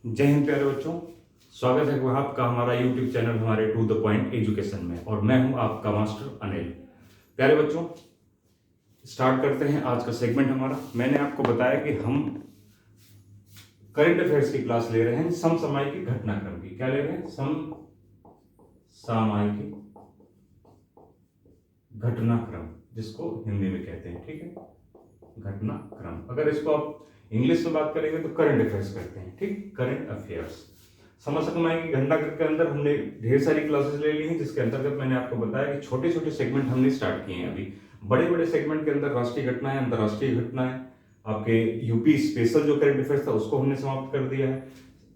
जय हिंद प्यारे बच्चों। स्वागत है आपका हमारा YouTube चैनल हमारे टू द पॉइंट एजुकेशन में, और मैं हूं आपका मास्टर अनिल। प्यारे बच्चों, स्टार्ट करते हैं आज का सेगमेंट हमारा। मैंने आपको बताया कि हम करंट अफेयर्स की क्लास ले रहे हैं, समसामयिक घटनाक्रम की। क्या ले रहे हैं? समसामयिक घटनाक्रम, जिसको हिंदी में कहते हैं, ठीक है, घटनाक्रम। अगर इसको आप इंग्लिश में बात करेंगे तो करंट अफेयर्स करते हैं, ठीक, करंट अफेयर्स। समसामयिक घटनाक्रम के अंदर हमने ढेर सारी क्लासेस ले ली हैं, जिसके अंतर्गत मैंने आपको बताया कि छोटे छोटे सेगमेंट हमने स्टार्ट किए हैं। अभी बड़े बड़े सेगमेंट के अंदर राष्ट्रीय घटनाएं, अंतर्राष्ट्रीय घटनाएं, आपके यूपी स्पेशल जो करंट अफेयर्स था उसको हमने समाप्त कर दिया है।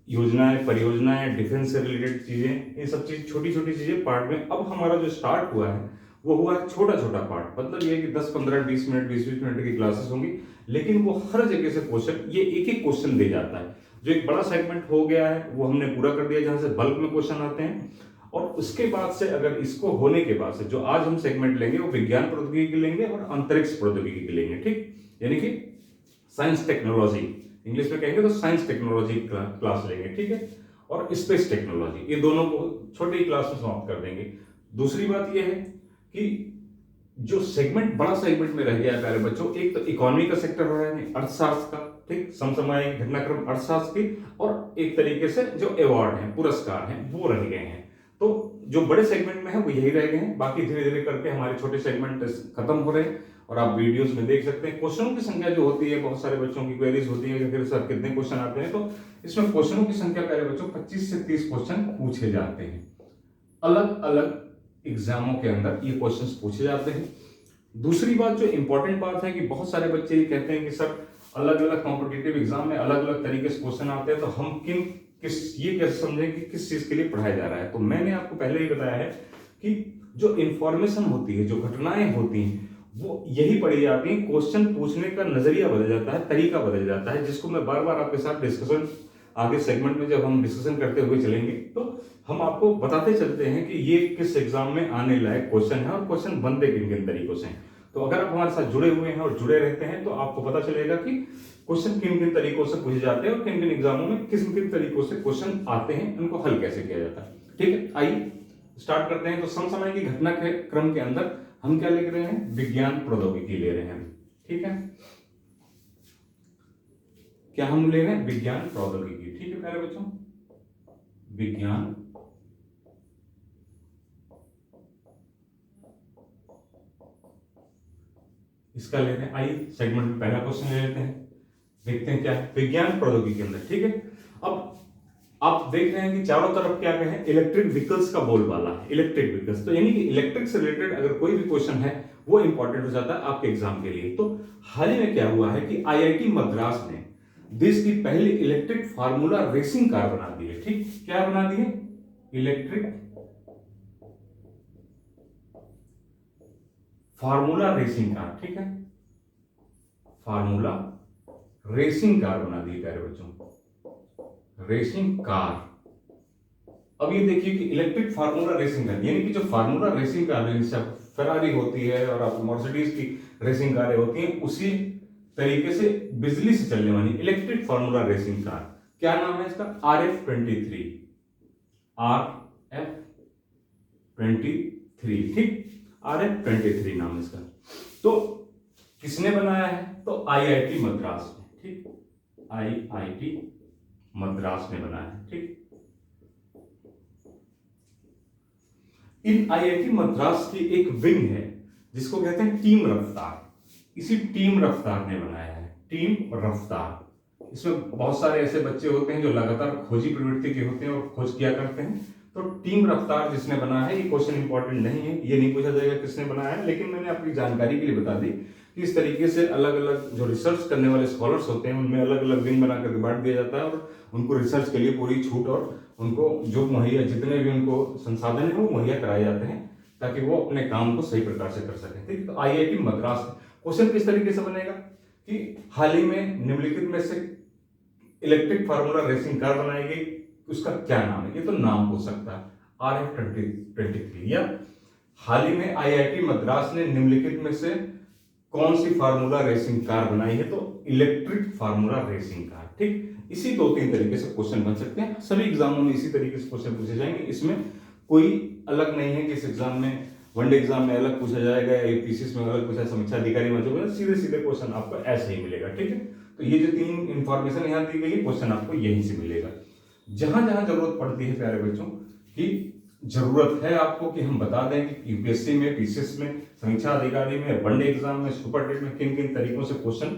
योजनाएं, परियोजनाएं, डिफेंस से रिलेटेड चीजें, ये सब चीज छोटी छोटी चीजें पार्ट में। अब हमारा जो स्टार्ट हुआ है वो हुआ है छोटा छोटा पार्ट। मतलब ये कि 10 15 20 मिनट 20 मिनट की क्लासेस होंगी, लेकिन वो हर जगह से क्वेश्चन, ये एक एक क्वेश्चन दे जाता है। जो एक बड़ा सेगमेंट हो गया है वो हमने पूरा कर दिया, जहां से बल्क में क्वेश्चन आते हैं। और उसके बाद से, अगर इसको होने के बाद से जो आज हम सेगमेंट लेंगे वो विज्ञान प्रौद्योगिकी लेंगे और अंतरिक्ष प्रौद्योगिकी लेंगे, ठीक, यानी कि साइंस टेक्नोलॉजी, इंग्लिश में कहेंगे तो साइंस टेक्नोलॉजी क्लास लेंगे, ठीक है, और स्पेस टेक्नोलॉजी, ये दोनों को छोटी क्लास में समाप्त कर देंगे। दूसरी बात यह है कि जो सेगमेंट बड़ा सेगमेंट में रह गया है प्यारे बच्चों, एक तो इकोनॉमी का सेक्टर हो रहा है, अर्थशास्त्र का, ठीक, समसामयिक घटनाक्रम अर्थशास्त्र की, और एक तरीके से जो अवार्ड है, पुरस्कार हैं, वो रह गए हैं। तो जो बड़े सेगमेंट में है वो यही रह गए हैं। बाकी धीरे धीरे करके हमारे छोटे सेगमेंट खत्म हो रहे हैं, और आप वीडियोस में देख सकते हैं। क्वेश्चनों की संख्या जो होती है, बहुत सारे बच्चों की क्वेरीज होती है कि फिर सर कितने क्वेश्चन आते हैं, तो इसमें क्वेश्चनों की संख्या प्यारे बच्चों 25 से 30 क्वेश्चन पूछे जाते हैं। अलग अलग एग्जामों के अंदर ये क्वेश्चंस पूछे जाते हैं। दूसरी बात जो इंपॉर्टेंट बात है कि बहुत सारे बच्चे ये कहते हैं कि सर अलग अलग कॉम्पिटिटिव एग्जाम में अलग अलग तरीके से क्वेश्चन आते हैं, तो हम ये कैसे समझें कि किस चीज के लिए पढ़ाया जा रहा है। तो मैंने आपको पहले ही बताया है कि जो इंफॉर्मेशन होती है, जो घटनाएं होती हैं, वो यही पढ़ी जाती हैं। क्वेश्चन पूछने का नजरिया बदल जाता है, तरीका बदल जाता है, जिसको मैं बार बार आपके साथ डिस्कशन आगे सेगमेंट में जब हम डिस्कशन करते हुए चलेंगे तो हम आपको बताते चलते हैं कि ये किस एग्जाम में आने लायक क्वेश्चन है और क्वेश्चन बनते किन किन तरीकों से हैं। तो अगर आप हमारे साथ जुड़े हुए हैं और जुड़े रहते हैं तो आपको पता चलेगा कि क्वेश्चन किन किन तरीकों से पूछे जाते हैं और किन किन एग्जामों में किन किन तरीकों से क्वेश्चन आते हैं, उनको हल कैसे किया जाता है। ठीक है, आइए स्टार्ट करते हैं। तो समसामयिक की घटना के क्रम के अंदर हम क्या लिख रहे हैं? विज्ञान प्रौद्योगिकी ले रहे हैं, ठीक है, क्या हम ले रहे हैं? विज्ञान प्रौद्योगिकी, ठीक है प्यारे बच्चों, विज्ञान इसका ले रहे हैं। आइए सेगमेंट में पहला क्वेश्चन ले लेते हैं, देखते हैं क्या है विज्ञान प्रौद्योगिकी के अंदर, ठीक है। अब आप देख रहे हैं कि चारों तरफ क्या है? इलेक्ट्रिक व्हीकल्स का बोलबाला है, इलेक्ट्रिक व्हीकल्स। तो यानी कि इलेक्ट्रिक से रिलेटेड अगर कोई भी क्वेश्चन है वो इंपॉर्टेंट हो जाता है आपके एग्जाम के लिए। तो हाल ही में क्या हुआ है कि आईआईटी मद्रास ने देश की पहली इलेक्ट्रिक फार्मूला रेसिंग कार बना दी है, ठीक, क्या बना दी है? इलेक्ट्रिक फार्मूला रेसिंग कार, ठीक है, फार्मूला रेसिंग कार बना दी प्यारे बच्चों, रेसिंग कार। अब ये देखिए कि इलेक्ट्रिक फार्मूला रेसिंग कार, यानी कि जो फार्मूला रेसिंग कार है, जैसे फेरारी होती है और आप मर्सिडीज की रेसिंग कारें होती हैं, उसी तरीके से बिजली से चलने वाली इलेक्ट्रिक फार्मूला रेसिंग कार, क्या नाम है इसका? RF23, RF23, ठीक, RF23 नाम है इसका। तो किसने बनाया है? तो आईआईटी मद्रास ने, ठीक, आईआईटी मद्रास ने बनाया है, ठीक। इन आईआईटी मद्रास की एक विंग है जिसको कहते हैं टीम रफ्तार। इसी टीम रफ्तार ने बनाया है, टीम रफ्तार। इसमें बहुत सारे ऐसे बच्चे होते हैं जो लगातार खोजी प्रवृत्ति के होते हैं और खोज किया करते हैं। तो टीम रफ्तार जिसने बनाया है, ये क्वेश्चन इंपॉर्टेंट नहीं है, ये नहीं पूछा जाएगा किसने बनाया है, लेकिन मैंने आपकी जानकारी के लिए बता दी कि इस तरीके से अलग अलग जो रिसर्च करने वाले स्कॉलर्स होते हैं उनमें अलग अलग विंग बना करके बांट दिया जाता है, और उनको रिसर्च के लिए पूरी छूट और उनको जो मुहैया, जितने भी उनको संसाधन है वो मुहैया कराए जाते हैं ताकि वो अपने काम को सही प्रकार से कर सकें, ठीक। तो आईआईटी मद्रास क्वेश्चन किस तरीके से बनेगा कि हाल ही में निम्नलिखित में से इलेक्ट्रिक फार्मूला रेसिंग कार बनाई गई, उसका क्या नाम है? ये तो नाम हो सकता है RF23, या हाल ही में आईआईटी मद्रास ने निम्नलिखित में से कौन सी फार्मूला रेसिंग कार बनाई है, तो इलेक्ट्रिक फार्मूला रेसिंग कार। ठीक, इसी 2-3 तरीके से क्वेश्चन बन सकते हैं, सभी एग्जामों में इसी तरीके से क्वेश्चन पूछे जाएंगे। इसमें कोई अलग नहीं है कि इस एग्जाम में वनडे एग्जाम में अलग पूछा जाएगा या यूपीएससी में अलग पूछा, समीक्षा अधिकारी में जो सीधे सीधे क्वेश्चन आपको ऐसे ही मिलेगा। ठीक है, तो ये जो 3 इंफॉर्मेशन यहाँ दी गई है, क्वेश्चन आपको यहीं से मिलेगा। जहां जहां जरूरत पड़ती है प्यारे बच्चों की, जरूरत है आपको कि हम बता दें कि यूपीएससी में, पीसीएस में, समीक्षा अधिकारी में, वनडे एग्जाम में, सुपरटेट में किन किन तरीकों से क्वेश्चन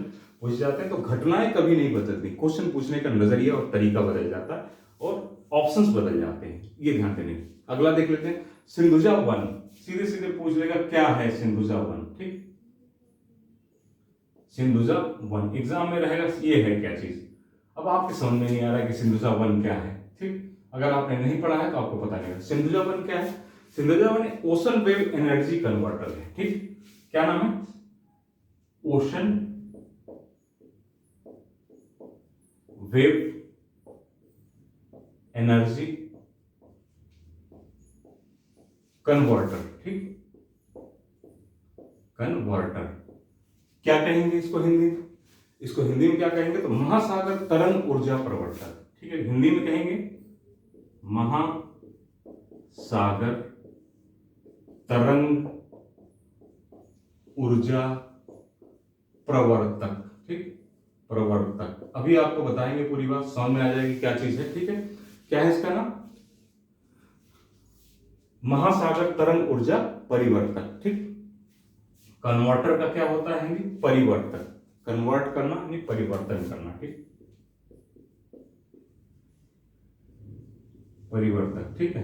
पूछे जाते हैं, तो घटनाएं कभी नहीं बदलती, क्वेश्चन पूछने का नजरिया और तरीका बदल जाता है और ऑप्शंस बदल जाते हैं, ये ध्यान देने। अगला देख लेते हैं, सिंधुजा 1, सीधे सीधे पूछ लेगा क्या है सिंधुजा 1। ठीक, सिंधुजा 1 एग्जाम में रहेगा, ये है क्या चीज। अब आपके समझ में नहीं आ रहा है कि सिंधुजा 1 क्या है। ठीक, अगर आपने नहीं पढ़ा है तो आपको पता नहीं है सिंधुजा 1 क्या है। Sindhuja 1 ocean wave energy converter है। ठीक, क्या नाम है, ओशन वेव एनर्जी कन्वर्टर। ठीक, कन्वर्टर क्या कहेंगे इसको हिंदी में, इसको हिंदी में क्या कहेंगे, तो महासागर तरंग ऊर्जा प्रवर्तक। ठीक है, हिंदी में कहेंगे महासागर तरंग ऊर्जा प्रवर्तक। ठीक, प्रवर्तक, अभी आपको बताएंगे, पूरी बात समझ में आ जाएगी क्या चीज है। ठीक है, क्या है इसका नाम, महासागर तरंग ऊर्जा परिवर्तक। ठीक, कन्वर्टर का क्या होता है हिंदी, परिवर्तक, कन्वर्ट करना यानी परिवर्तन करना। ठीक, परिवर्तक। ठीक है,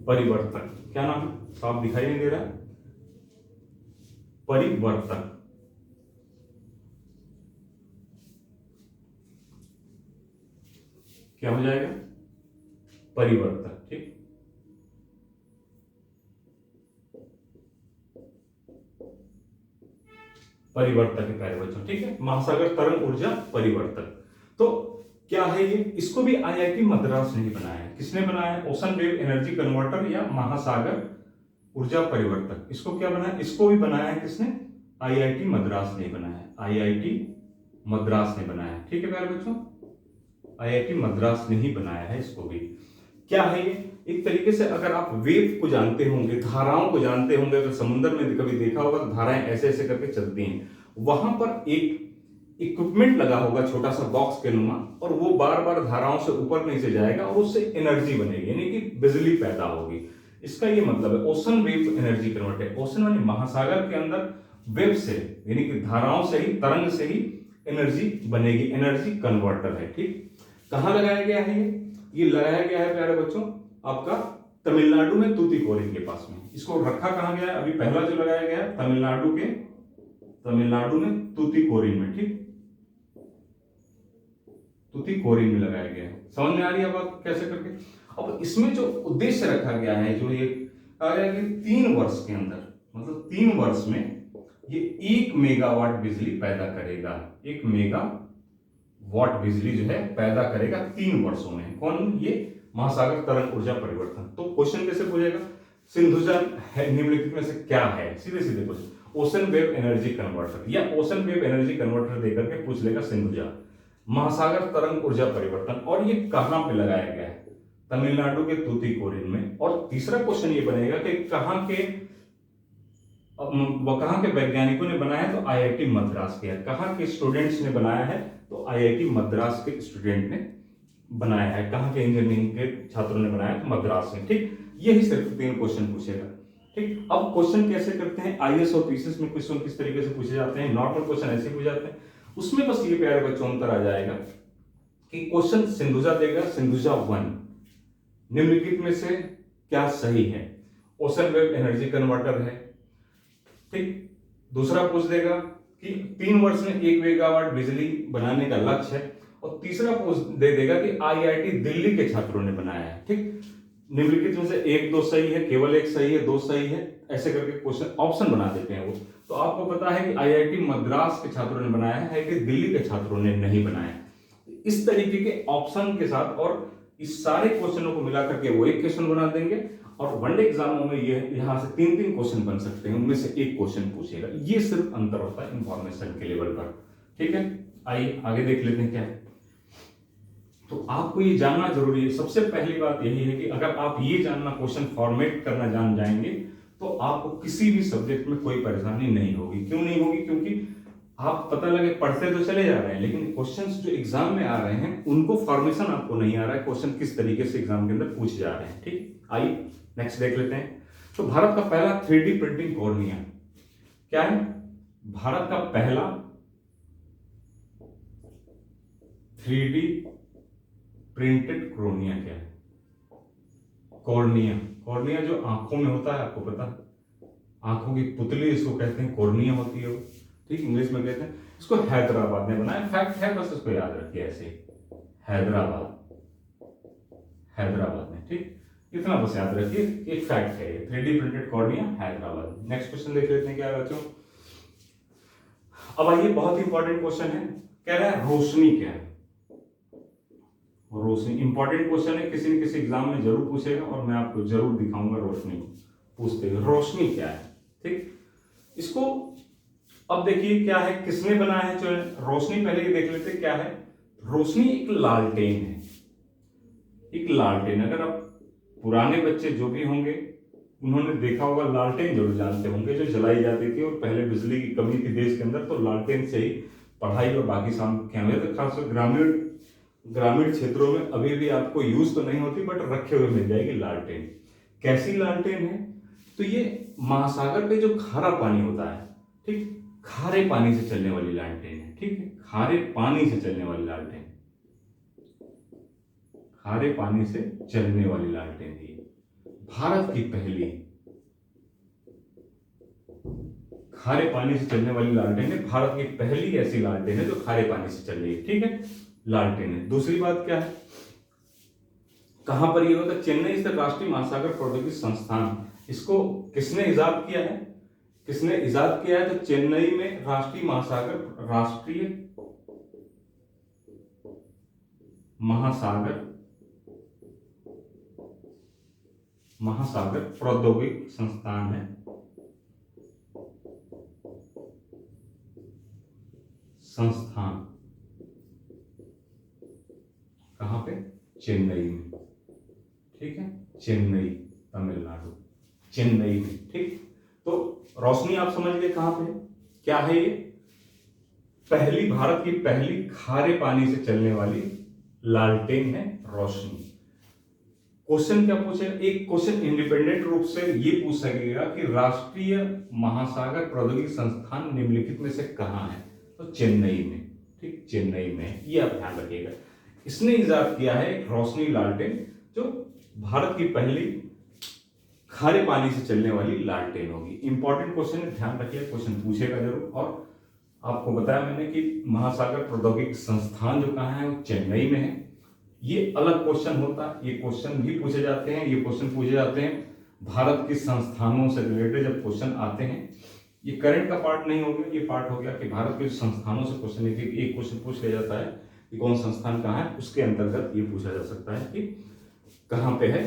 परिवर्तक क्या नाम है, साफ दिखाई नहीं दे रहा है, परिवर्तक। क्या हो जाएगा, परिवर्तक। ठीक, परिवर्तक है प्यारे बच्चों। ठीक है, महासागर तरंग ऊर्जा परिवर्तक। तो क्या है ये, इसको भी आईआईटी मद्रास ने बनाया है। किसने बनाया है, ओशन वेव एनर्जी कन्वर्टर या महासागर ऊर्जा परिवर्तक। इसको क्या बनाया, इसको भी बनाया है किसने, आईआईटी मद्रास ने बनाया है, आईआईटी मद्रास ने बनाया है। ठीक है प्यारे बच्चों, आईआईटी मद्रास ने ही बनाया है इसको भी। क्या है ये, एक तरीके से अगर आप वेव को जानते होंगे, धाराओं को जानते होंगे, अगर समुद्र में कभी देखा होगा तो धाराएं ऐसे ऐसे करके चलती हैं, वहां पर एक इक्विपमेंट लगा होगा छोटा सा बॉक्स के नुमा, और वो बार बार धाराओं से ऊपर नीचे जाएगा और उससे एनर्जी बनेगी, यानी कि बिजली पैदा होगी। इसका ये मतलब है ocean wave energy converter. Ocean यानी महासागर के अंदर वेव से, यानी कि धाराओं से ही, तरंग से ही एनर्जी बनेगी, एनर्जी कन्वर्टर है। ठीक, कहां लगाया गया है ये लगाया गया है प्यारे बच्चों आपका तमिलनाडु में तूतीकोरिन के पास में। इसको रखा कहां गया है, अभी पहला जो लगाया गया है तमिलनाडु में तूतीकोरिन में। ठीक, तूतीकोरिन में लगाया गया है। समझ में आ रही है बात कैसे करके। अब इसमें जो उद्देश्य रखा गया है, जो ये कहा गया कि 3 वर्ष के अंदर, मतलब 3 वर्ष में ये 1 मेगावाट बिजली पैदा करेगा, 1 मेगावाट बिजली जो है पैदा करेगा 3 वर्षों में। कौन, ये महासागर तरंग ऊर्जा परिवर्तन। तो क्वेश्चन कैसे पूछेगा, सिंधुजा निम्नलिखित में से क्या है, सीधे सीधे question, ocean wave energy converter या ओशन वेव एनर्जी कन्वर्टर देकर के पूछ लेगा सिंधुजा, महासागर तरंग ऊर्जा परिवर्तन, और ये कहां पे लगाया गया है, तमिलनाडु के तूतीकोरिन में। और तीसरा क्वेश्चन ये बनेगा कि कहां के वैज्ञानिकों ने बनाया, तो आईआईटी मद्रास के। कहां के स्टूडेंट्स ने बनाया है, तो आईआईटी मद्रास के स्टूडेंट ने बनाया है। कहां के इंजीनियरिंग के छात्रों ने बनाया, तो मद्रास से। ठीक, यही सिर्फ 3 क्वेश्चन पूछेगा। ठीक, अब क्वेश्चन कैसे करते हैं, आईएएस और पीसीएस में क्वेश्चन किस तरीके से पूछे जाते हैं, नॉर्मल क्वेश्चन ऐसे पूछे जाते हैं, उसमें बस ये प्यारे बच्चों अंतर आ जाएगा कि क्वेश्चन सिंधुजा देगा, सिंधुजा 1 निम्नलिखित में से क्या सही है, ओशन वेव एनर्जी कन्वर्टर है। ठीक, दूसरा पूछ देगा कि 3 वर्ष में 1 मेगावाट बिजली बनाने का लक्ष्य है, और तीसरा पूछ दे देगा कि आईआईटी दिल्ली के छात्रों ने बनाया है। ठीक, निम्नलिखित में से 1-2 सही है, केवल 1 सही है, 2 सही है, ऐसे करके क्वेश्चन ऑप्शन बना देते हैं वो। तो आपको पता है कि आईआईटी मद्रास के छात्रों ने बनाया है कि दिल्ली के छात्रों ने नहीं बनाया। इस तरीके के ऑप्शन के साथ और इस सारे क्वेश्चनों को मिलाकर के वो एक क्वेश्चन बना देंगे, और वनडे एग्जामों में ये यहाँ से 3-3 क्वेश्चन बन सकते हैं, उनमें से एक क्वेश्चन पूछेगा। ये सिर्फ अंतर होता है इंफॉर्मेशन के लेवल पर, ठीक है। आइए आगे देख लेते हैं क्या है। तो आपको ये जानना जरूरी है। सबसे पहली बात यही है कि अगर आप ये जानना, क्वेश्चन फॉर्मेट करना जान जाएंगे तो आपको किसी भी सब्जेक्ट में कोई परेशानी नहीं होगी। क्यों नहीं होगी? क्योंकि आप पता लगे पढ़ते तो चले जा रहे हैं, लेकिन क्वेश्चंस जो एग्जाम में आ रहे हैं उनको फॉर्मेशन आपको नहीं आ रहा है, क्वेश्चन किस तरीके से एग्जाम के अंदर पूछे जा रहे हैं, ठीक। आइए नेक्स्ट देख लेते हैं। तो भारत का पहला 3D प्रिंटिंग कॉर्निया क्या है? भारत का पहला 3D प्रिंटेड कॉर्निया क्या है? कॉर्निया। कॉर्निया जो आंखों में होता है, आपको पता है, आंखों की पुतली इसको कहते हैं, कॉर्निया होती है वो, ठीक। इंग्लिश में कहते हैं। इसको हैदराबाद ने बनाया, फैक्ट है, बस इसको याद रखिए ऐसे, हैदराबाद, हैदराबाद में, ठीक। इतना बस याद रखिए, एक फैक्ट है ये, 3D printed cornea Hyderabad. Next question देख लेते हैं क्या है बच्चों। अब आइए, बहुत इंपॉर्टेंट क्वेश्चन है, कह रहा है रोशनी क्या है? रोशनी इंपॉर्टेंट क्वेश्चन है, किसी न किसी एग्जाम में जरूर पूछेगा और मैं आपको जरूर दिखाऊंगा रोशनी को पूछते हुए। रोशनी क्या है, ठीक। इसको अब देखिए क्या है, किसने बनाया है जो रोशनी, पहले ये देख लेते हैं क्या है। रोशनी एक लालटेन है, एक लालटेन। अगर आप पुराने बच्चे जो भी होंगे उन्होंने देखा होगा, लालटेन जरूर जानते होंगे, जो जलाई जाती थी और पहले बिजली की कमी थी देश के अंदर, तो लालटेन से ही पढ़ाई और बाकी काम किया हुआ। तो खासकर ग्रामीण क्षेत्रों में अभी भी आपको यूज तो नहीं होती, बट रखे हुए मिल जाएगी लालटेन। कैसी लालटेन है? तो ये महासागर पे जो खारा पानी होता है, ठीक, खारे पानी से चलने वाली लालटेन है, ठीक है। खारे पानी से चलने वाली लालटेन, खारे पानी से चलने वाली लालटेन है। भारत की पहली खारे पानी से चलने वाली लालटेन है, भारत की पहली ऐसी लालटेन है जो खारे पानी से चल रही है, ठीक है, लालटेन है। दूसरी बात क्या है, कहां पर ये होता है? चेन्नई स्थित राष्ट्रीय महासागर प्रौद्योगिकी संस्थान। इसको किसने इजाद किया है? किसने इजाद किया है? तो चेन्नई में राष्ट्रीय महासागर प्रौद्योगिकी संस्थान है, संस्थान कहां पे? चेन्नई में, ठीक है, चेन्नई, तमिलनाडु, चेन्नई में, ठीक। तो रोशनी आप समझ गए कहां पे क्या है ये? पहली, भारत की पहली खारे पानी से चलने वाली लालटेन है रोशनी। क्वेश्चन क्या पूछे? एक क्वेश्चन इंडिपेंडेंट रूप से ये पूछ सकेगा कि राष्ट्रीय महासागर प्रौद्योगिकी संस्थान निम्नलिखित में से कहां है? तो चेन्नई में, ठीक, चेन्नई में। ये आप ध्यान रखिएगा। इसने इजाद किया है रोशनी लालटेन, जो भारत की पहली खारे पानी से चलने वाली लालटेन होगी। इंपॉर्टेंट क्वेश्चन है, ध्यान रखिए, क्वेश्चन पूछेगा जरूर। और आपको बताया मैंने कि महासागर प्रौद्योगिकी संस्थान जो कहाँ है वो चेन्नई में है। ये अलग क्वेश्चन होता है, ये क्वेश्चन भी पूछे जाते हैं, ये क्वेश्चन पूछे जाते हैं भारत के संस्थानों से रिलेटेड जब क्वेश्चन आते हैं। ये करंट का पार्ट नहीं हो गया, ये पार्ट हो गया कि भारत के संस्थानों से क्वेश्चन, एक क्वेश्चन पूछ लिया जाता है कि कौन संस्थान कहाँ है, उसके अंतर्गत ये पूछा जा सकता है कि कहाँ पे है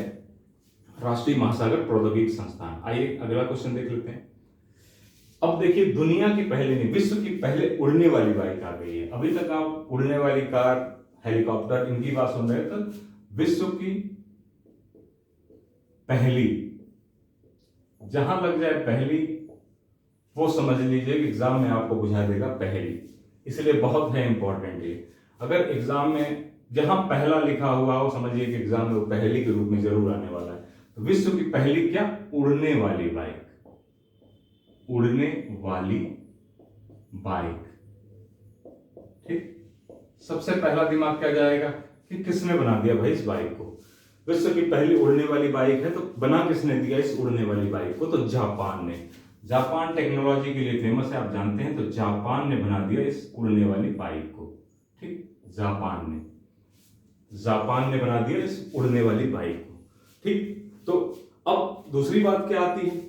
राष्ट्रीय महासागर प्रौद्योगिकी संस्थान। आइए अगला क्वेश्चन देख लेते हैं। अब देखिए, दुनिया की पहले नहीं, विश्व की पहले उड़ने वाली बाइक आ गई है। अभी तक आप उड़ने वाली कार, हेलीकॉप्टर, इनकी बात सुन रहे हैं, तो विश्व की पहली, जहां लग जाए पहली वो समझ लीजिए कि एग्जाम में आपको बुझा देगा पहली, इसलिए बहुत है इंपॉर्टेंट ये। अगर एग्जाम में जहां पहला लिखा हुआ हो, समझिए कि एग्जाम में वो पहली के रूप में जरूर आने वाला है। तो विश्व की पहली क्या? उड़ने वाली बाइक, उड़ने वाली बाइक, ठीक। सबसे पहला दिमाग क्या जाएगा कि किसने बना दिया भाई इस बाइक को? विश्व की पहली उड़ने वाली बाइक है, तो बना किसने दिया इस उड़ने वाली बाइक को? तो जापान ने। जापान टेक्नोलॉजी के लिए फेमस है, आप जानते हैं, तो जापान ने बना दिया इस उड़ने वाली बाइक को, ठीक। जापान ने बना दिया इस उड़ने वाली बाइक को, ठीक। तो अब दूसरी बात क्या आती है,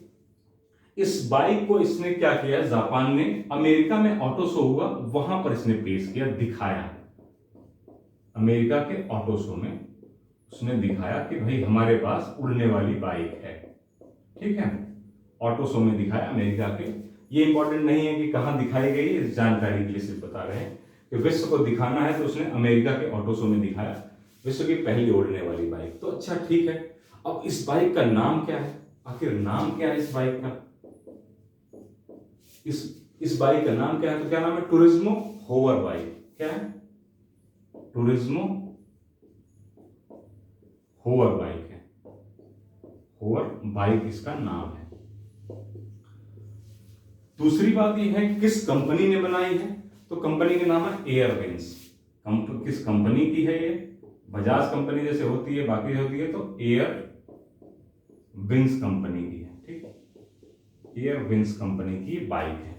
इस बाइक को इसने क्या किया? जापान ने, अमेरिका में ऑटो शो हुआ, वहां पर इसने पेश किया, दिखाया। अमेरिका के ऑटो शो में उसने दिखाया कि भाई हमारे पास उड़ने वाली बाइक है, ठीक है। ऑटो शो में दिखाया अमेरिका के। ये इंपॉर्टेंट नहीं है कि कहाँ दिखाई गई, इस जानकारी के लिए सिर्फ बता रहे हैं कि विश्व को दिखाना है तो उसने अमेरिका के ऑटो शो में दिखाया विश्व की पहली उड़ने वाली बाइक। तो अच्छा ठीक है, अब इस बाइक का नाम क्या है, आखिर नाम क्या है इस बाइक का? इस बाइक का नाम क्या है? तो क्या नाम है? Turismo hover bike. क्या है? टूरिज्मो होवर बाइक है। होवर बाइक इसका नाम है। दूसरी बात यह है किस कंपनी ने बनाई है, तो कंपनी का नाम है एयरविंस। किस कंपनी की है ये? बजाज कंपनी जैसे होती है, बाकी होती है, तो एयर विंस कंपनी की है, ठीक है। एयर विंस कंपनी की बाइक है।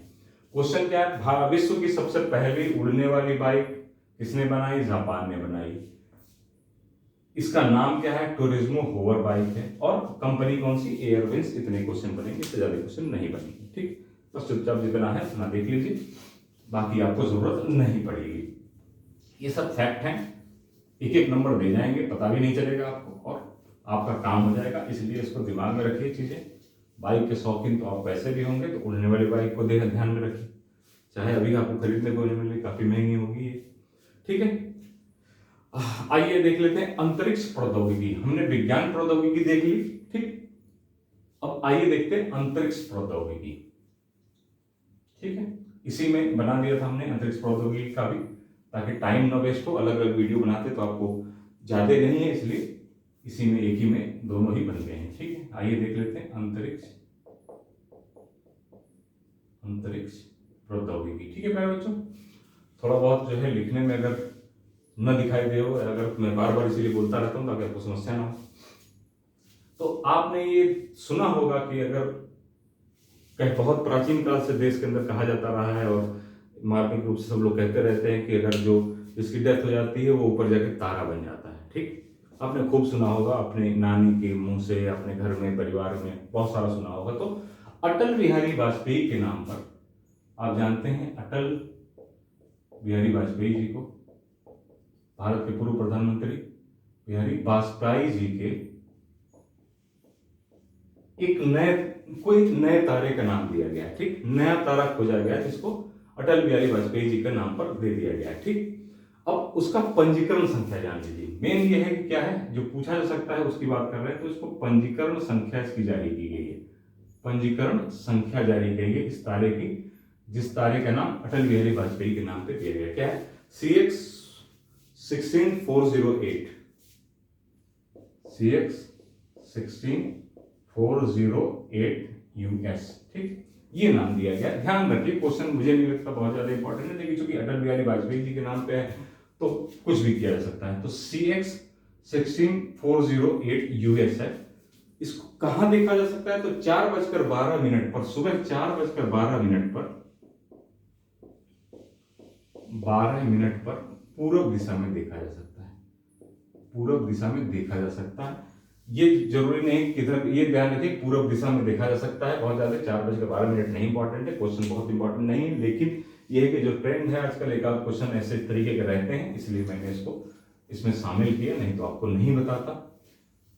क्वेश्चन क्या है? विश्व की सबसे पहली उड़ने वाली बाइक किसने बनाई? जापान ने बनाई। इसका नाम क्या है? टूरिज्मो होवर बाइक है। और कंपनी कौन सी? एयरविंस। इतने क्वेश्चन बनेंगे, इससे ज्यादा क्वेश्चन नहीं बनेंगे, ठीक। बस चुपचाप जितना है उतना देख लीजिए, बाकी आपको जरूरत नहीं पड़ेगी। ये सब फैक्ट हैं, एक एक नंबर दे जाएंगे, पता भी नहीं चलेगा आपको और आपका काम हो जाएगा। इसलिए इसको दिमाग में रखिए चीजें। बाइक के शौकीन तो आप वैसे भी होंगे, तो उड़ने वाली बाइक को ध्यान में रखिए। चाहे अभी आपको खरीदने को नहीं मिले, काफी महंगी होगी ये, ठीक है। आइए देख लेते हैं अंतरिक्ष प्रौद्योगिकी। हमने विज्ञान प्रौद्योगिकी देख ली, ठीक। अब आइए देखते हैं अंतरिक्ष प्रौद्योगिकी, ठीक है। इसी में बना दिया था हमने अंतरिक्ष प्रौद्योगिकी का भी, ताकि टाइम ना वेस्ट हो। अलग अलग वीडियो बनाते तो आपको ज्यादा नहीं है, इसलिए इसी में एक ही में दोनों ही बन गए हैं, ठीक है। आइए देख लेते हैं अंतरिक्ष प्रौद्योगिकी, ठीक है प्यारे बच्चों। थोड़ा बहुत जो है लिखने में अगर न दिखाई दे हो, अगर मैं बार बार इसीलिए बोलता रहता हूँ ताकि आपको समस्या ना हो। तो आपने ये सुना होगा कि अगर कहीं बहुत प्राचीन काल से देश के अंदर कहा जाता रहा है और मार्मिक रूप से सब लोग कहते रहते हैं कि अगर जो जिसकी डेथ हो जाती है वो ऊपर जाके तारा बन जाता है, ठीक। आपने खूब सुना होगा अपने नानी के मुंह से, अपने घर में, परिवार में बहुत सारा सुना होगा। तो अटल बिहारी वाजपेयी के नाम पर आप जानते हैं, अटल बिहारी वाजपेयी जी को, भारत के पूर्व प्रधानमंत्री बिहारी वाजपेयी जी के एक नए तारे का नाम दिया गया, ठीक। नया तारा खोजा गया जिसको अटल बिहारी वाजपेयी जी के नाम पर दे दिया गया, ठीक। अब उसका पंजीकरण संख्या जान लीजिए। मेन ये है कि क्या है जो पूछा जा सकता है उसकी बात कर रहे हैं, तो इसको पंजीकरण संख्या इसकी जारी की गई है। पंजीकरण संख्या जारी की गई इस तारे की, जिस तारे का नाम अटल बिहारी वाजपेयी के नाम पे दिया गया। क्या है? CX16408। CX16408US, ठीक। ये नाम दिया गया। ध्यान रखिए, क्वेश्चन मुझे नहीं लगता बहुत ज्यादा इंपॉर्टेंट है, लेकिन चूंकि अटल बिहारी वाजपेयी जी के नाम पे है तो कुछ भी किया जा सकता है। तो CX16408US है। इसको कहां देखा जा सकता है? तो 4:12 पर, सुबह 4:12 पर 12 पर पूर्व दिशा में देखा जा सकता है। पूर्व दिशा में देखा जा सकता है। ये जरूरी नहीं किधर, ये ध्यान रखिए पूर्व दिशा में देखा जा सकता है। बहुत ज्यादा 4:12 नहीं इंपॉर्टेंट है, क्वेश्चन बहुत इंपॉर्टेंट नहीं है, लेकिन ये है कि जो ट्रेंड है आजकल, एक आध क्वेश्चन ऐसे तरीके के रहते हैं, इसलिए मैंने इसको इसमें शामिल किया, नहीं तो आपको नहीं बताता।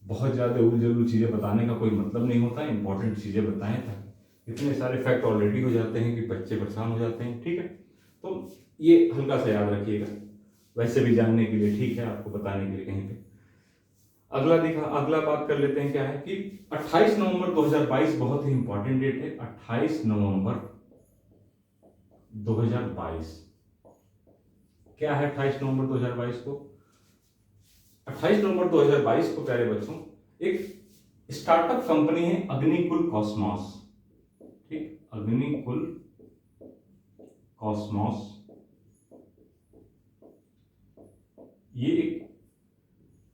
बहुत ज्यादा उलझुल चीजें बताने का कोई मतलब नहीं होता, इंपॉर्टेंट चीजें बताएं ताकि इतने सारे फैक्ट ऑलरेडी हो जाते हैं कि बच्चे परेशान हो जाते हैं, ठीक है। तो ये हल्का सा याद रखिएगा, वैसे भी जानने के लिए ठीक है, आपको बताने के लिए कहीं पे। अगला बात कर लेते हैं, क्या है कि 28 नवंबर 2022 बहुत ही इंपॉर्टेंट डेट है। 28 नवंबर 2022 क्या है? 28 नवंबर 2022 को 28 नवंबर 2022 को प्यारे बच्चों एक स्टार्टअप कंपनी है अग्निकुल कॉस्मॉस, ठीक। अग्निकुल कॉस्मॉस, ये एक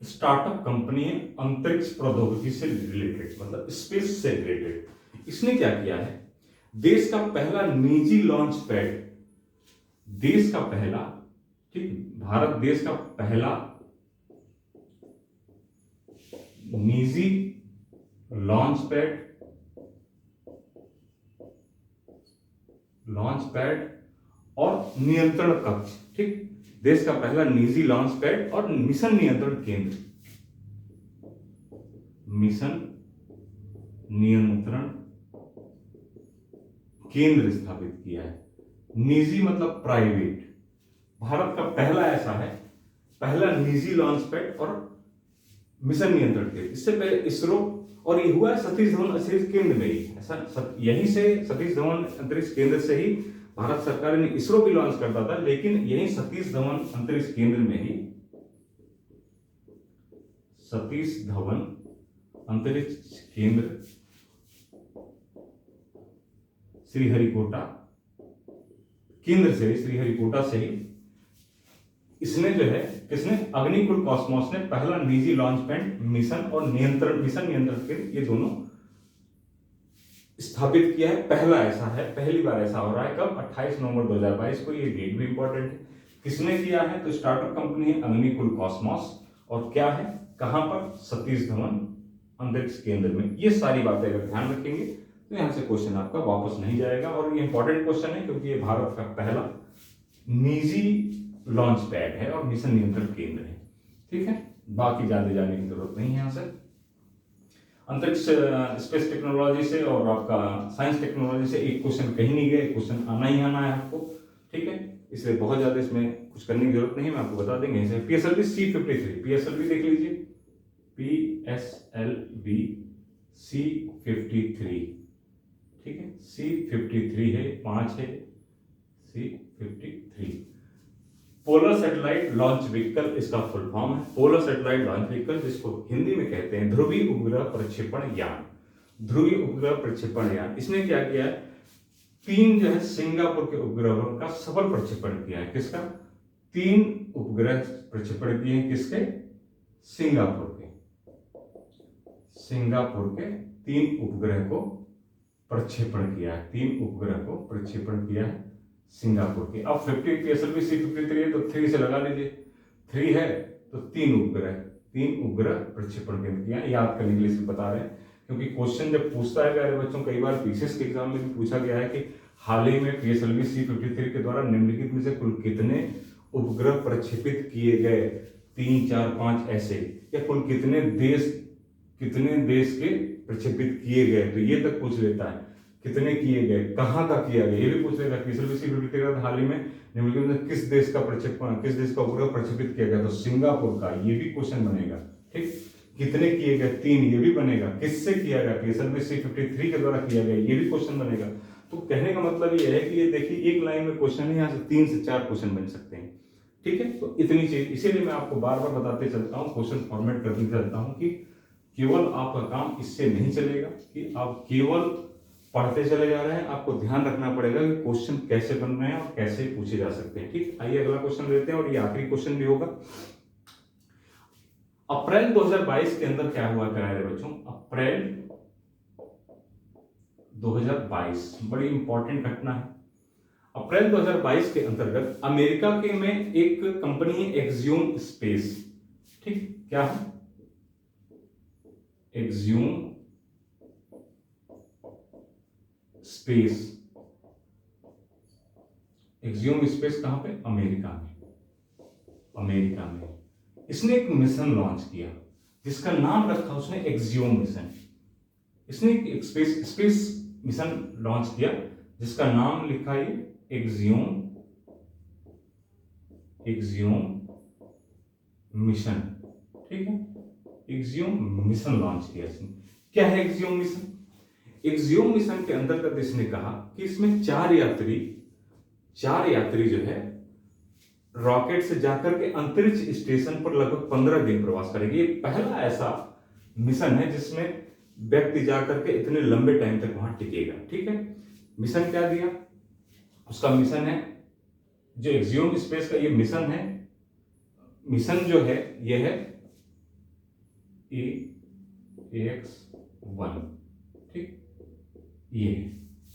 स्टार्टअप कंपनी है अंतरिक्ष प्रौद्योगिकी से रिलेटेड, मतलब स्पेस से रिलेटेड। इसने क्या किया है? देश का पहला निजी लॉन्च पैड, देश का पहला, ठीक, भारत देश का पहला निजी लॉन्च पैड और नियंत्रण कक्ष, ठीक। देश का पहला निजी लॉन्च पैड और मिशन नियंत्रण केंद्र, मिशन नियंत्रण केंद्र स्थापित किया है। निजी मतलब प्राइवेट। भारत का पहला ऐसा है, पहला निजी लॉन्च पैड और मिशन नियंत्रण केंद्र। इससे पहले इसरो, और ये हुआ है सतीश धवन अंतरिक्ष केंद्र में ही। ऐसा यहीं से सतीश धवन अंतरिक्ष केंद्र से ही भारत सरकार ने इसरो भी लॉन्च करता था, लेकिन यही सतीश धवन अंतरिक्ष केंद्र में ही, सतीश धवन अंतरिक्ष केंद्र श्रीहरिकोटा केंद्र से, श्रीहरिकोटा से ही इसने जो है, किसने, अग्निकुल कॉस्मोस ने पहला निजी लॉन्च पैड मिशन और मिशन नियंत्रण केंद्र, ये दोनों स्थापित किया है। पहला ऐसा है, पहली बार ऐसा हो रहा है। कब? 28 नवंबर 2022 को। ये डेट भी इंपॉर्टेंट है। किसने किया है? तो स्टार्टअप कंपनी है अग्निकुल कॉस्मोस। और क्या है, कहां पर? सतीश धवन अंतरिक्ष केंद्र में। ये सारी बातें अगर ध्यान रखेंगे तो यहां से क्वेश्चन आपका वापस नहीं जाएगा। और ये इंपॉर्टेंट क्वेश्चन है क्योंकि ये भारत का पहला निजी लॉन्च पैड है और मिशन नियंत्रण केंद्र है। ठीक है, बाकी ज्यादा जाने की जरूरत नहीं है। यहां से अंतरिक्ष स्पेस टेक्नोलॉजी से और आपका साइंस टेक्नोलॉजी से एक क्वेश्चन कहीं नहीं गया, क्वेश्चन आना ही आना है आपको। ठीक है, इसलिए बहुत ज्यादा इसमें कुछ करने की जरूरत नहीं है, मैं आपको बता देंगे। इसे PSLV C53, PSLV देख लीजिए, PSLV C53। ठीक है, C53 है, 5 है, C53। Polar satellite launch vehicle इसका फुल फॉर्म है। पोलर सैटेलाइट लॉन्च व्हीकल, जिसको हिंदी में कहते हैं ध्रुवीय उपग्रह प्रक्षेपण यान। ध्रुवीय उपग्रह प्रक्षेपण यान, इसने क्या किया है? 3 जो है सिंगापुर के उपग्रहों का सफल प्रक्षेपण किया है। किसका? 3 उपग्रह प्रक्षेपण किए हैं। किसके? सिंगापुर के। सिंगापुर के 3 उपग्रह को प्रक्षेपण किया है। 3 उपग्रह को प्रक्षेपण किया है सिंगापुर के। अब 50 PSLV C53 है तो 3 से लगा लीजिए, 3 है तो 3 उपग्रह प्रक्षेपण किया। याद करने के लिए सिर्फ बता रहे हैं क्योंकि क्वेश्चन जब पूछता है प्यारे बच्चों, कई बार पीसीएस के एग्जाम में भी पूछा गया है कि हाल ही में PSLV C53 के द्वारा निम्नलिखित में से कुल कितने उपग्रह प्रक्षेपित किए गए, 3, 4, 5 ऐसे, या कुल कितने देश के प्रक्षेपित किए गए, तो ये तक पूछ लेता है। कितने किए गए, कहां का किया गया, ये भी पूछ लेगा। PSLV C53 हाल ही में निम्नलिखित में किस देश का उपग्रह प्रक्षेपित किया गया, तो सिंगापुर का, ये भी क्वेश्चन बनेगा। ठीक, कितने किए गए, 3, ये भी बनेगा। किससे किया गया, PSLV C53 के द्वारा किया गया, ये भी क्वेश्चन बनेगा। तो कहने का मतलब ये है कि ये देखिए एक लाइन में क्वेश्चन है, यहाँ से 3 से 4 क्वेश्चन बन सकते हैं। ठीक है, तो इतनी चीज, इसीलिए मैं आपको बार बार बताते चलता हूँ, क्वेश्चन फॉर्मेट करते चलता हूँ कि केवल आपका काम इससे नहीं चलेगा कि आप केवल पढ़ते चले जा रहे हैं। आपको ध्यान रखना पड़ेगा कि क्वेश्चन कैसे बन रहे हैं और कैसे पूछे जा सकते हैं। ठीक, आइए अगला क्वेश्चन लेते हैं और ये आखिरी क्वेश्चन भी होगा। अप्रैल 2022 के अंदर क्या हुआ कराए बच्चों? अप्रैल 2022 बड़ी इंपॉर्टेंट घटना है। अप्रैल 2022 के अंतर्गत अमेरिका के में एक कंपनी है एक्सियोम स्पेस। ठीक, क्या है? Axiom space. एक्सियोम स्पेस कहां पे? अमेरिका में। इसने एक मिशन लॉन्च किया जिसका नाम रखा उसने एक्सियोम मिशन। इसने एक स्पेस मिशन लॉन्च किया जिसका नाम लिखा है एक्सियोम मिशन। ठीक है, एक्सियोम मिशन लॉन्च किया इसने। क्या है एक्सियोम मिशन? एक्सियोम मिशन के अंतर्गत इसने कहा कि इसमें 4 यात्री जो है रॉकेट से जाकर के अंतरिक्ष स्टेशन पर लगभग 15 दिन प्रवास करेंगे। ये पहला ऐसा मिशन है जिसमें व्यक्ति जाकर के इतने लंबे टाइम तक वहां टिकेगा। ठीक है, मिशन क्या दिया? उसका मिशन है जो एक्सियोम स्पेस का ये मिशन है। मिशन जो है ये है AX1। ठीक, ये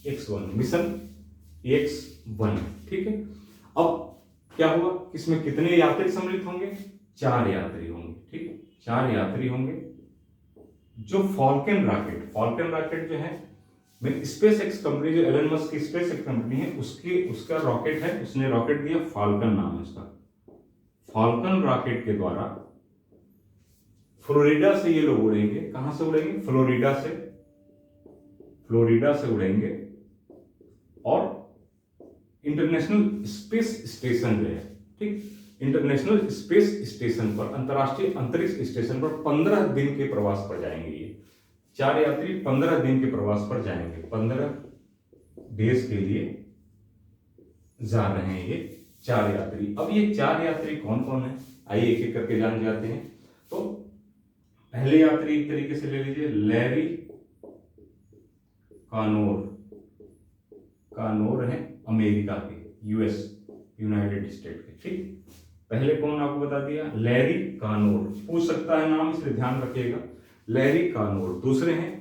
X1 मिशन AX1। ठीक है, अब क्या हुआ? इसमें कितने यात्री सम्मिलित होंगे? 4 यात्री होंगे। ठीक, 4 यात्री होंगे। जो फॉल्कन रॉकेट जो है, में स्पेस एक्स कंपनी, जो एलन मस्क की स्पेस एक्स कंपनी है, उसका रॉकेट है, उसने रॉकेट दिया फाल्कन नाम है उसका। फाल्कन रॉकेट के द्वारा फ्लोरिडा से ये लोग उड़ेंगे। कहां से उड़ेंगे? फ्लोरिडा से, फ्लोरिडा से उड़ेंगे और इंटरनेशनल स्पेस स्टेशन जो है, ठीक, इंटरनेशनल स्पेस स्टेशन पर, अंतर्राष्ट्रीय अंतरिक्ष स्टेशन पर 15 दिन के प्रवास पर जाएंगे। ये 4 यात्री 15 दिन के प्रवास पर जाएंगे। 15 देश के लिए जा रहे हैं ये 4 यात्री। अब ये 4 यात्री कौन कौन है, आइए एक एक करके जान जाते हैं। तो पहले यात्री एक तरीके से ले लीजिए, लैरी कानोर। कानोर है अमेरिका के, यूएस, यूनाइटेड स्टेट के, ठीक। पहले कौन आपको बता दिया, लैरी कानोर, पूछ सकता है नाम, इसलिए ध्यान रखिएगा, लैरी कानोर। दूसरे हैं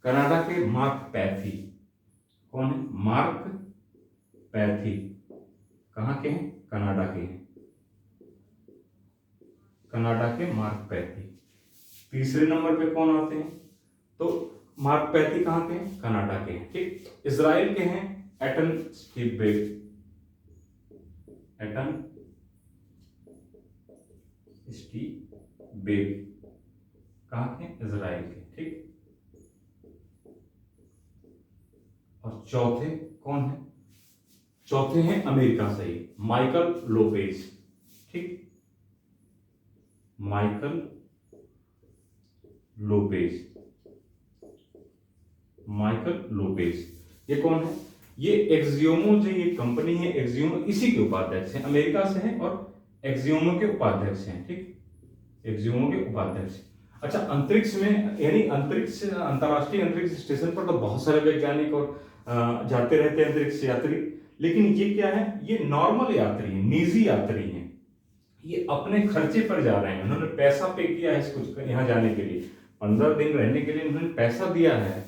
कनाडा के मार्क पैथी। कौन है? Mark pathy. कहाँ के हैं? कनाडा के हैं, कनाडा के मार्क पैथी। तीसरे नंबर पे कौन आते हैं? तो मार्क पैथी कहाँ के हैं? कनाडा के हैं, ठीक। इजराइल के हैं एटन स्टीबेक। एटन स्टीबेक कहाँ के? इजराइल के, ठीक। और चौथे कौन है? चौथे हैं अमेरिका से ही, माइकल लोपेज, ठीक। माइकल लोपेज, माइकल लोपेज, ये कौन है? ये एक्सियोमो, जो ये कंपनी है एक्सियोमो, इसी के उपाध्यक्ष हैं, अमेरिका से हैं और एक्सियोमो के उपाध्यक्ष हैं, ठीक, एक्सियोमो के उपाध्यक्ष। अच्छा, अंतरिक्ष में, यानी अंतरिक्ष, अंतर्राष्ट्रीय अंतरिक्ष स्टेशन पर तो बहुत सारे वैज्ञानिक और जाते रहते हैं अंतरिक्ष यात्री, लेकिन ये क्या है? ये नॉर्मल यात्री है, निजी यात्री हैं। ये अपने खर्चे पर जा रहे हैं, उन्होंने पैसा पे किया है इसको, यहाँ जाने के लिए 15 दिन रहने के लिए उन्होंने पैसा दिया है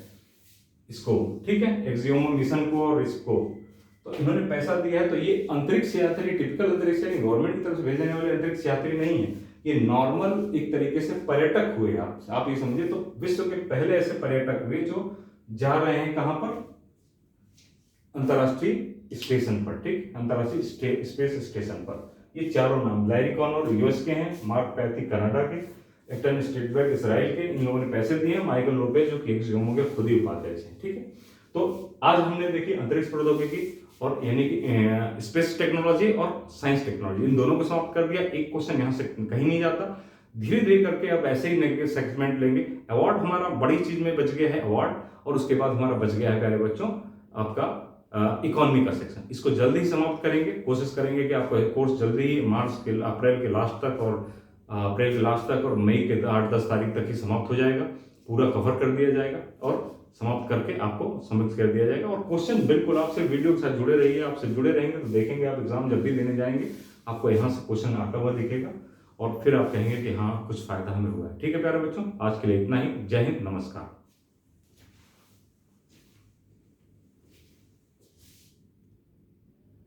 इसको, ठीक है, एक्सियोमो मिशन को और इसको, तो इन्होंने पैसा दिया है। तो ये अंतरिक्ष यात्री, टिपिकल अंतरिक्ष यात्री, गवर्नमेंट की तरफ से भेजने वाले अंतरिक्ष यात्री नहीं है, ये नॉर्मल एक तरीके से पर्यटक हुए। आप ये समझिए, तो विश्व के पहले ऐसे पर्यटक हुए जो जा रहे हैं कहां पर? अंतर्राष्ट्रीय स्टेशन पर, ठीक, अंतर्राष्ट्रीय स्पेस स्टेशन पर। ये चारों नाम, लैरी कानोर यूएस के हैं, मार्क पैथी कनाडा के, एटन स्टीबेक इसराइल के, इन लोगों ने पैसे दिए हैं, माइकल लोपेज जो कि एक्सियोमो के खुद ही उपाध्यक्ष हैं, ठीक है। तो आज हमने देखी अंतरिक्ष प्रौद्योगिकी और यानी कि स्पेस टेक्नोलॉजी और साइंस टेक्नोलॉजी, इन दोनों को समाप्त कर दिया। एक क्वेश्चन यहाँ से कहीं नहीं जाता, धीरे धीरे करके अब ऐसे ही नेगेटिव सेगमेंट लेंगे। अवार्ड हमारा बड़ी चीज में बच गया है, अवार्ड, और उसके बाद हमारा बच गया है प्यारे बच्चों आपका इकोनॉमी का सेक्शन। इसको जल्दी ही समाप्त करेंगे, कोशिश करेंगे कि आपका कोर्स जल्दी ही अप्रैल के लास्ट तक और अप्रैल के लास्ट तक और मई के 8-10 तारीख तक ही समाप्त हो जाएगा, पूरा कवर कर दिया जाएगा और समाप्त करके आपको सबमिट कर दिया जाएगा। और क्वेश्चन बिल्कुल आपसे वीडियो के साथ जुड़े रहिए, आपसे जुड़े रहेंगे तो देखेंगे आप एग्जाम जब भी देने जाएंगे आपको यहाँ से क्वेश्चन आता हुआ दिखेगा और फिर आप कहेंगे कि हाँ कुछ फायदा हमें हुआ है। ठीक है प्यारे बच्चों, आज के लिए इतना ही। जय हिंद, नमस्कार।